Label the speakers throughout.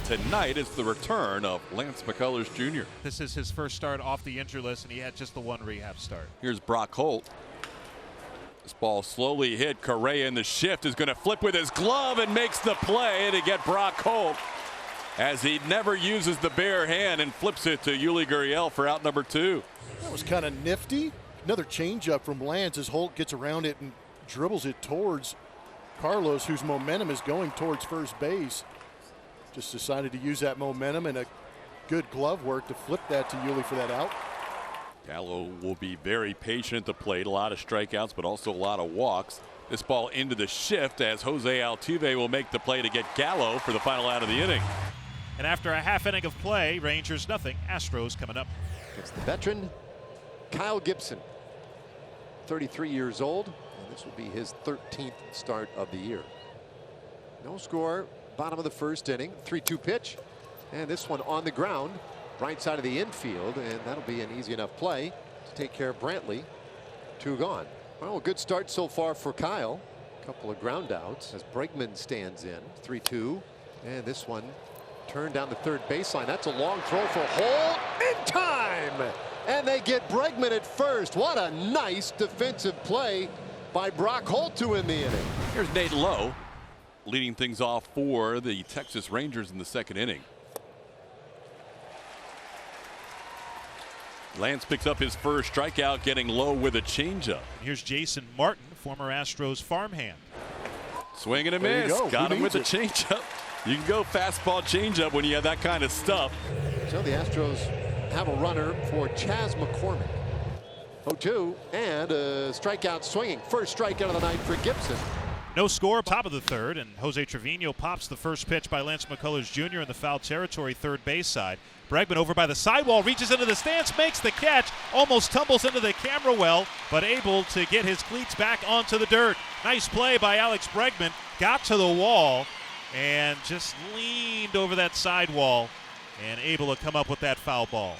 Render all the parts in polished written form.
Speaker 1: Tonight it's the return of Lance McCullers Jr.
Speaker 2: This is his first start off the injury list, and he had just the one rehab start.
Speaker 1: Here's Brock Holt. This ball slowly hit Correa in the shift, is going to flip with his glove and makes the play to get Brock Holt, as he never uses the bare hand and flips it to Yuli Gurriel for out number 2.
Speaker 3: That was kind of nifty. Another changeup from Lance as Holt gets around it and dribbles it towards Carlos, whose momentum is going towards first base. Just decided to use that momentum and a good glove work to flip that to Yuli for that out.
Speaker 1: Gallo will be very patient at the plate. A lot of strikeouts, but also a lot of walks. This ball into the shift as Jose Altuve will make the play to get Gallo for the final out of the inning.
Speaker 2: And after a half inning of play, Rangers nothing, Astros coming up.
Speaker 4: It's the veteran Kyle Gibson, 33 years old, and this will be his 13th start of the year. No score, bottom of the first inning, 3-2 pitch, and this one on the ground, right side of the infield, and that'll be an easy enough play to take care of Brantley. 2 gone. Well, a good start so far for Kyle. A couple of ground outs as Bregman stands in. 3-2, and this one turned down the third baseline. That's a long throw for Holt in time, and they get Bregman at first. What a nice defensive play by Brock Holt to win the inning.
Speaker 1: Here's Nate Lowe leading things off for the Texas Rangers in the second inning. Lance picks up his first strikeout, getting Lowe with a changeup.
Speaker 2: Here's Jason Martin, former Astros farmhand.
Speaker 1: Swing and a miss. Got him with the changeup. You can go fastball changeup when you have that kind of stuff.
Speaker 4: So the Astros have a runner for Chas McCormick. 0-2 and a strikeout swinging. First strikeout of the night for Gibson.
Speaker 2: No score, top of the third, and Jose Trevino pops the first pitch by Lance McCullers Jr. in the foul territory third base side. Bregman over by the sidewall, reaches into the stance, makes the catch, almost tumbles into the camera well, but able to get his cleats back onto the dirt. Nice play by Alex Bregman, got to the wall and just leaned over that sidewall and able to come up with that foul ball.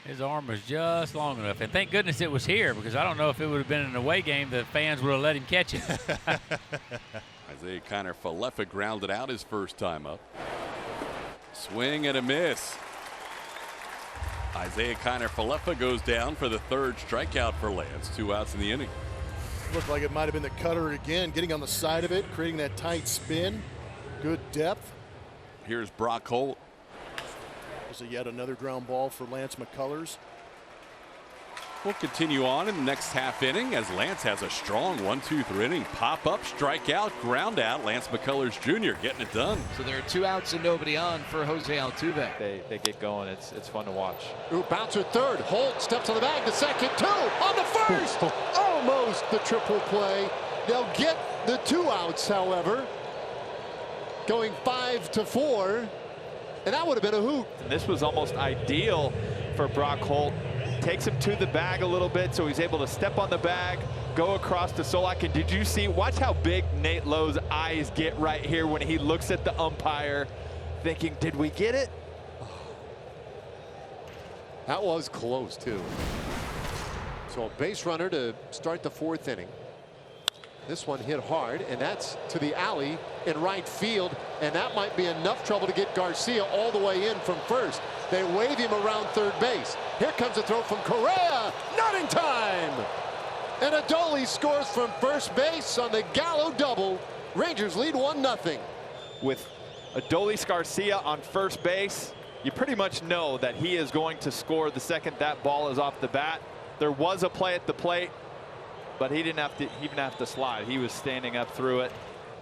Speaker 5: His arm was just long enough, and thank goodness it was here, because I don't know if it would have been an away game, the fans would have let him catch it.
Speaker 1: Isaiah Kiner-Falefa grounded out his first time up. Swing and a miss. Isaiah Kiner-Falefa goes down for the third strikeout for Lance. 2 outs in the inning.
Speaker 3: Looked like it might have been the cutter again, getting on the side of it, creating that tight spin. Good depth.
Speaker 1: Here's Brock Holt.
Speaker 3: Is it yet another ground ball for Lance McCullers?
Speaker 1: We'll continue on in the next half inning as Lance has a strong 1-2 inning. Pop up, strikeout, ground out. Lance McCullers Jr. getting it done.
Speaker 6: So there are 2 outs and nobody on for Jose Altuve.
Speaker 7: They get going. It's fun to watch.
Speaker 4: Ooh, bouncer third. Holt steps on the bag. The second, 2 on the first. Almost the triple play. They'll get the 2 outs, however, going 5-4. And that would have been a hoot.
Speaker 7: And this was almost ideal for Brock Holt. Takes him to the bag a little bit, so he's able to step on the bag, go across to Solak. And did you see, watch how big Nate Lowe's eyes get right here when he looks at the umpire thinking, did we get it?
Speaker 4: That was close, too. So a base runner to start the 4th inning. This one hit hard, and that's to the alley in right field, and that might be enough trouble to get Garcia all the way in from first. They wave him around third base. Here comes a throw from Correa, not in time. And Adoli scores from first base on the Gallo double. Rangers lead 1-0.
Speaker 7: With Adolis Garcia on first base, you pretty much know that he is going to score the second that ball is off the bat. There was a play at the plate, but he didn't have to even have to slide. He was standing up through it.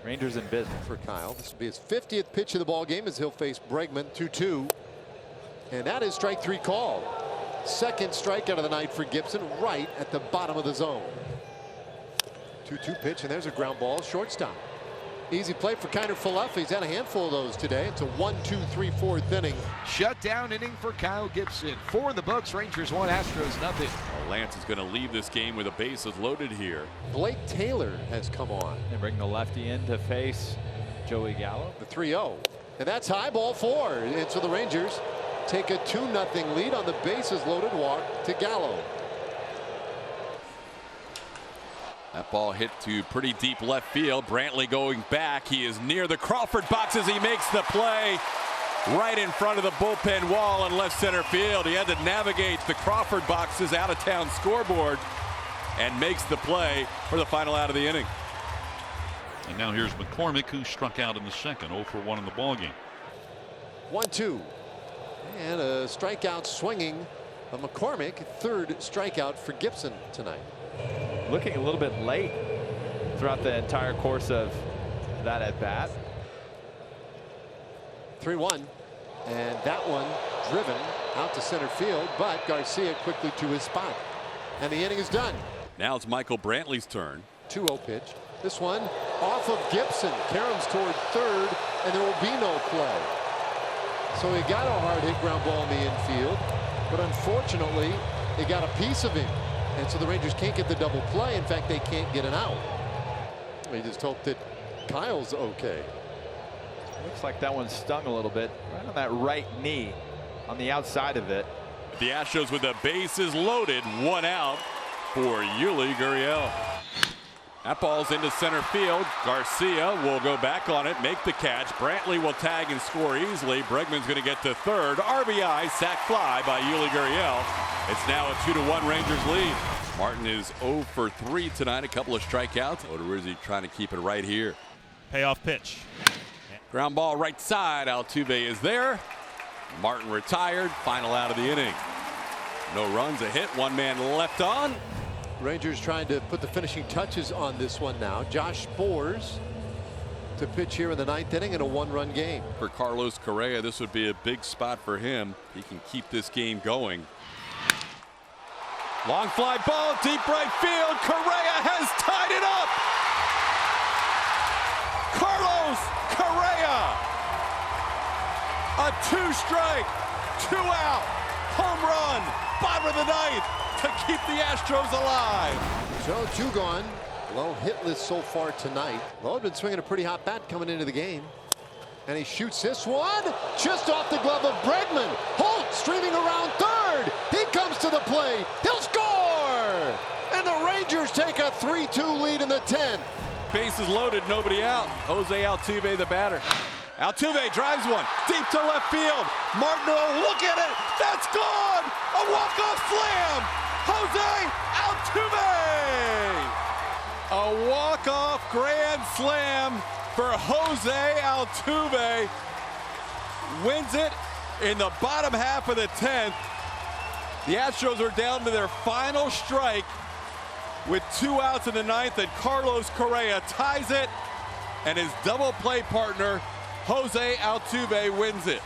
Speaker 7: Rangers in business.
Speaker 4: For Kyle, this will be his 50th pitch of the ball game as he'll face Bregman. 2-2, and that is strike 3 called. Second strikeout of the night for Gibson, right at the bottom of the zone. 2-2 pitch, and there's a ground ball, shortstop. Easy play for Kiner-Falefa. He's had a handful of those today. It's a 1-2-3-4th inning.
Speaker 6: Shutdown inning for Kyle Gibson. 4 in the books. Rangers 1, Astros nothing.
Speaker 1: Well, Lance is going to leave this game with the bases loaded here.
Speaker 4: Blake Taylor has come on.
Speaker 7: And bring the lefty in to face Joey Gallo.
Speaker 4: The 3-0, and that's high, ball 4. And so the Rangers take a 2-0 lead on the bases loaded walk to Gallo.
Speaker 1: That ball hit to pretty deep left field. Brantley going back. He is near the Crawford box as he makes the play right in front of the bullpen wall in left center field. He had to navigate the Crawford box's out-of-town scoreboard and makes the play for the final out of the inning.
Speaker 8: And now here's McCormick, who struck out in the second, 0 for 1 in the ballgame.
Speaker 4: 1-2. And a strikeout swinging of McCormick. Third strikeout for Gibson tonight.
Speaker 7: Looking a little bit late throughout the entire course of that at bat.
Speaker 4: 3-1. And that one driven out to center field, but Garcia quickly to his spot. And the inning is done.
Speaker 1: Now it's Michael Brantley's turn.
Speaker 4: 2-0 pitch. This one off of Gibson. Caroms toward third, and there will be no play. So he got a hard hit ground ball in the infield, but unfortunately, they got a piece of him. And so the Rangers can't get the double play. In fact, they can't get an out. We just hope that Kyle's okay.
Speaker 7: Looks like that one stung a little bit right on that right knee on the outside of it.
Speaker 1: The Astros with the bases loaded, 1 out for Yuli Gurriel. That ball's into center field. Garcia will go back on it, make the catch. Brantley will tag and score easily. Bregman's going to get to third. RBI, sac fly by Yuli Gurriel. It's now a 2-1 Rangers lead. Martin is 0 for 3 tonight, a couple of strikeouts. Odorizzi trying to keep it right here.
Speaker 2: Payoff pitch.
Speaker 1: Ground ball right side. Altuve is there. Martin retired. Final out of the inning. No runs, a hit, 1 man left on.
Speaker 4: Rangers trying to put the finishing touches on this one now. Josh Sborz to pitch here in the 9th inning in a 1-run game.
Speaker 1: For Carlos Correa, this would be a big spot for him. He can keep this game going. Long fly ball, deep right field. Correa has tied it up. Carlos Correa. A 2-strike, 2-out, home run, bottom of the 9th to keep the Astros alive.
Speaker 4: So 2 gone. Lowe hitless so far tonight. Lowe had been swinging a pretty hot bat coming into the game. And he shoots this one just off the glove of Bregman. Holt streaming around third. He comes to the plate. He'll score! And the Rangers take a 3-2 lead in the 10th.
Speaker 1: Bases loaded, nobody out. Jose Altuve, the batter. Altuve drives one deep to left field. Martineau, look at it. That's gone. A walk-off slam. Jose Altuve. A walk-off grand slam for Jose Altuve. Wins it in the bottom half of the 10th. The Astros are down to their final strike with 2 outs in the 9th, and Carlos Correa ties it, and his double play partner Jose Altuve wins it.